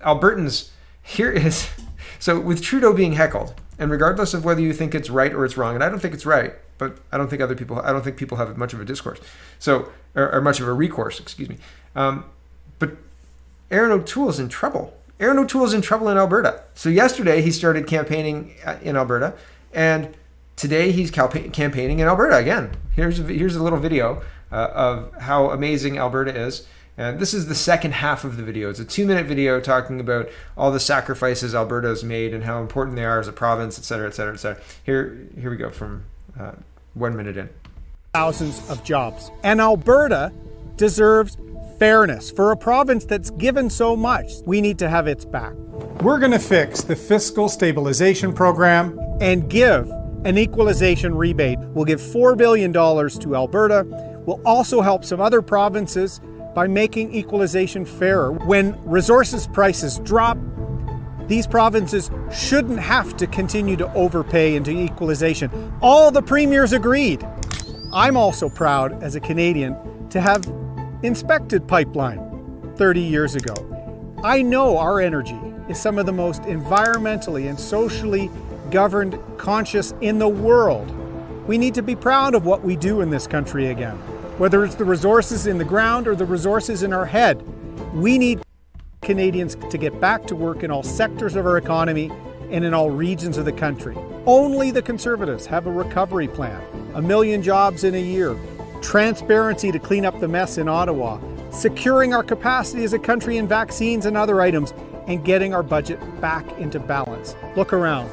Albertans, here is, so with Trudeau being heckled, and regardless of whether you think it's right or it's wrong, and I don't think it's right, but I don't think people have much of a discourse, so, or much of a recourse, excuse me. But Aaron O'Toole's in trouble. Aaron O'Toole's in trouble in Alberta. So yesterday he started campaigning in Alberta, and today he's campaigning in Alberta again. Here's a little video of how amazing Alberta is. And this is the second half of the video. It's a 2-minute video talking about all the sacrifices Alberta has made and how important they are as a province, et cetera, et cetera, et cetera. Here we go from 1 minute in. Thousands of jobs. And Alberta deserves fairness. For a province that's given so much, we need to have its back. We're going to fix the fiscal stabilization program And give an equalization rebate. We'll give $4 billion to Alberta. We'll also help some other provinces by making equalization fairer. When resources prices drop, these provinces shouldn't have to continue to overpay into equalization. All the premiers agreed. I'm also proud as a Canadian to have inspected pipeline 30 years ago. I know our energy is some of the most environmentally and socially governed conscious in the world. We need to be proud of what we do in this country again. Whether it's the resources in the ground or the resources in our head, we need Canadians to get back to work in all sectors of our economy and in all regions of the country. Only the Conservatives have a recovery plan, 1 million jobs in a year, transparency to clean up the mess in Ottawa, securing our capacity as a country in vaccines and other items, and getting our budget back into balance. Look around.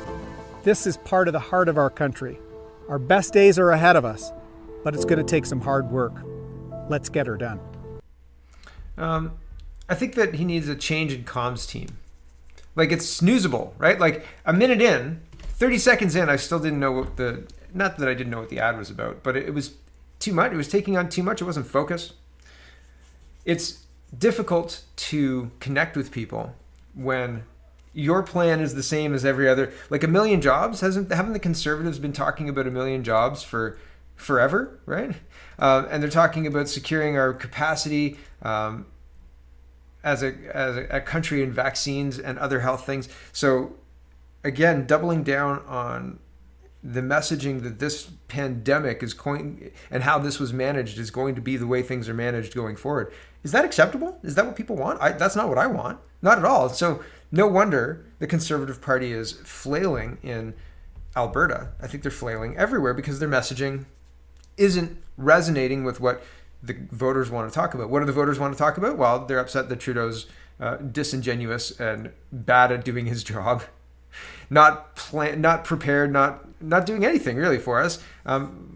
This is part of the heart of our country. Our best days are ahead of us, but it's going to take some hard work. Let's get her done. I think that he needs a change in comms team. Like, it's snoozable, right? Like, a minute in, 30 seconds in, I still didn't know what not that I didn't know what the ad was about, but it was too much. It was taking on too much. It wasn't focused. It's difficult to connect with people when your plan is the same as every other. Like, 1 million jobs, haven't the Conservatives been talking about 1 million jobs for forever, right? And they're talking about securing our capacity as a country in vaccines and other health things. So again, doubling down on the messaging that this pandemic is going, and how this was managed is going to be the way things are managed going forward. Is that acceptable? Is that what people want? That's not what I want. Not at all. So no wonder the Conservative Party is flailing in Alberta. I think they're flailing everywhere because their messaging isn't resonating with what the voters want to talk about. What do the voters want to talk about? Well, they're upset that Trudeau's disingenuous and bad at doing his job, not prepared, not doing anything really for us,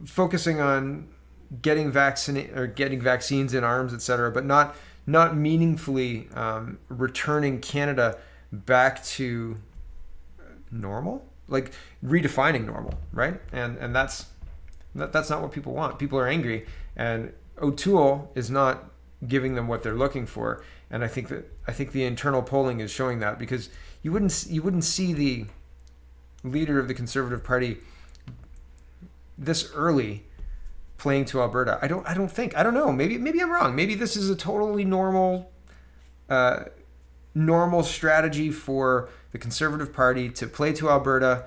focusing on getting vaccines in arms, etc., but not meaningfully returning Canada back to normal, like redefining normal, right? And that's not what people want. People are angry, and O'Toole is not giving them what they're looking for. And I think the internal polling is showing that, because you wouldn't see the leader of the Conservative Party this early playing to Alberta. I don't know. Maybe I'm wrong. Maybe this is a totally normal strategy for the Conservative Party to play to Alberta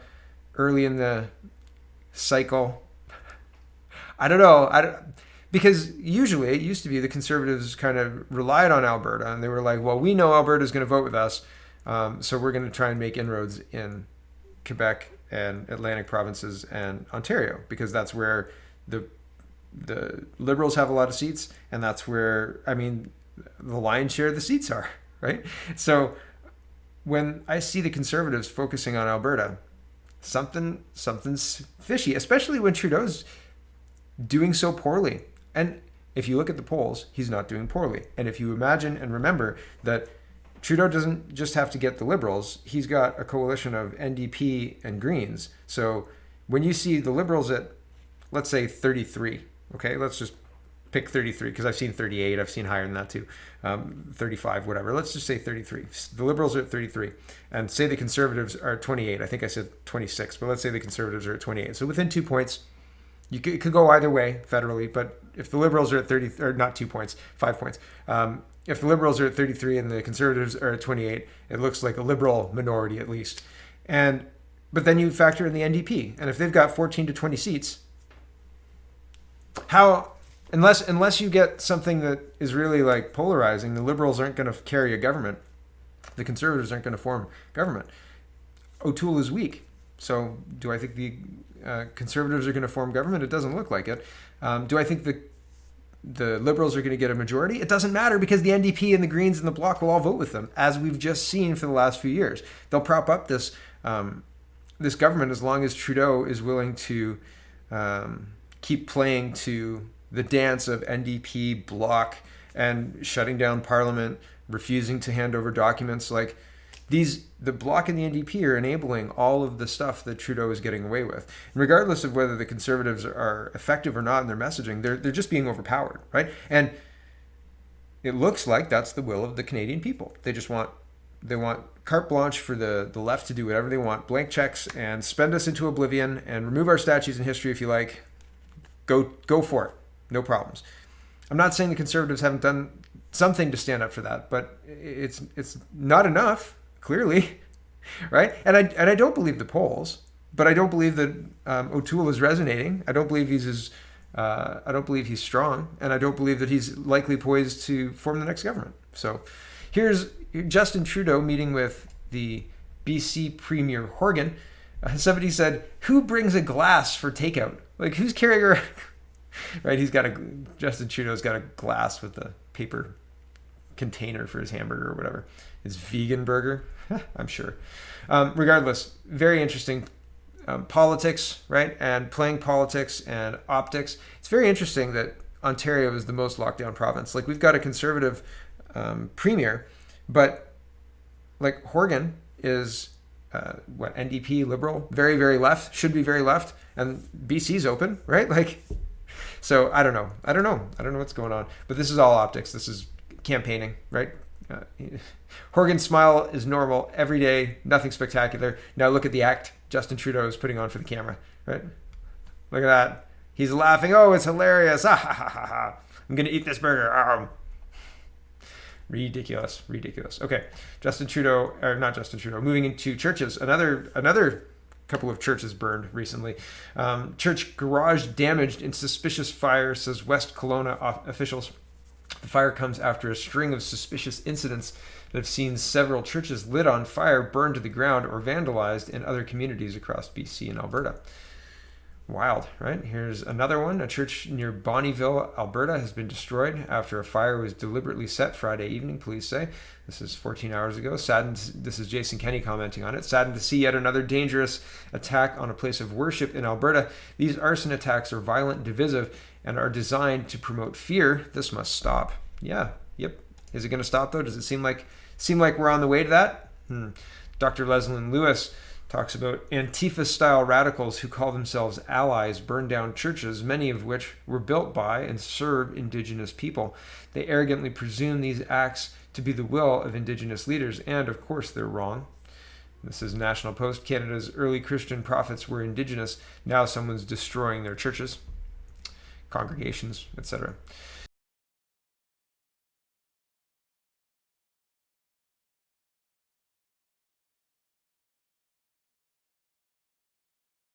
early in the cycle. I don't know. Because usually it used to be the Conservatives kind of relied on Alberta, and they were like, well, we know Alberta is going to vote with us, so we're going to try and make inroads in Quebec and Atlantic provinces and Ontario, because that's where the Liberals have a lot of seats, and that's where, the lion's share of the seats are, right? So when I see the Conservatives focusing on Alberta, something's fishy, especially when Trudeau's doing so poorly. And if you look at the polls, he's not doing poorly. And if you imagine and remember that Trudeau doesn't just have to get the Liberals, he's got a coalition of NDP and Greens. So when you see the Liberals at, let's say, 33, okay, let's just pick 33, because I've seen 38, I've seen higher than that too, 35, whatever. Let's just say 33. The Liberals are at 33, and say the Conservatives are at 28. I think I said 26, but let's say the Conservatives are at 28. So within 2 points, it could go either way federally, but if the Liberals are at 30, or not 2 points, 5 points, if the Liberals are at 33 and the Conservatives are at 28, it looks like a Liberal minority at least. But then you factor in the NDP, and if they've got 14 to 20 seats, unless you get something that is really like polarizing, the Liberals aren't going to carry a government. The Conservatives aren't going to form government. O'Toole is weak. So do I think the Conservatives are going to form government? It doesn't look like it. Do I think the Liberals are going to get a majority? It doesn't matter, because the NDP and the Greens and the Bloc will all vote with them, as we've just seen for the last few years. They'll prop up this government as long as Trudeau is willing to keep playing to the dance of NDP, Bloc, and shutting down Parliament, refusing to hand over documents. Like the Bloc and the NDP are enabling all of the stuff that Trudeau is getting away with. And regardless of whether the Conservatives are effective or not in their messaging, they're just being overpowered, right? And it looks like that's the will of the Canadian people. They want carte blanche for the left to do whatever they want, blank checks, and spend us into oblivion and remove our statues in history if you like. Go for it. No problems. I'm not saying the Conservatives haven't done something to stand up for that, but it's not enough, clearly, right? And I don't believe the polls, but I don't believe that O'Toole is resonating. I don't believe I don't believe he's strong, and I don't believe that he's likely poised to form the next government. So here's Justin Trudeau meeting with the BC Premier Horgan. Somebody said, "Who brings a glass for takeout? Like, who's carrying around?" Right? Justin Trudeau's got a glass with a paper container for his hamburger or whatever, his vegan burger. I'm sure. Regardless, very interesting politics, right? And playing politics and optics. It's very interesting that Ontario is the most locked down province. Like, we've got a Conservative premier, but like Horgan is NDP, Liberal, very, very left, should be very left, and BC's open, right? Like, so I don't know what's going on, but this is all optics. This is campaigning, right? Horgan's smile is normal every day, nothing spectacular. Now look at the act Justin Trudeau is putting on for the camera, right? Look at that. He's laughing. Oh, it's hilarious. Ah, ha, ha, ha, ha. I'm going to eat this burger. Ridiculous. Okay. Not Justin Trudeau, moving into churches. Another couple of churches burned recently. Church garage damaged in suspicious fire, says West Kelowna officials. The fire comes after a string of suspicious incidents that have seen several churches lit on fire, burned to the ground, or vandalized in other communities across BC and Alberta. Wild, right? Here's another one. A church near Bonnyville, Alberta, has been destroyed after a fire was deliberately set Friday evening, police say. This is 14 hours ago. This is Jason Kenney commenting on it. Saddened to see yet another dangerous attack on a place of worship in Alberta. These arson attacks are violent, divisive, and are designed to promote fear. This must stop. Yep. Is it going to stop, though? Does it seem like we're on the way to that? Dr. Leslyn Lewis talks about Antifa-style radicals who call themselves allies burn down churches, many of which were built by and serve Indigenous people. They arrogantly presume these acts to be the will of Indigenous leaders, and of course they're wrong. This is National Post. Canada's early Christian prophets were Indigenous. Now someone's destroying their churches, congregations, etc.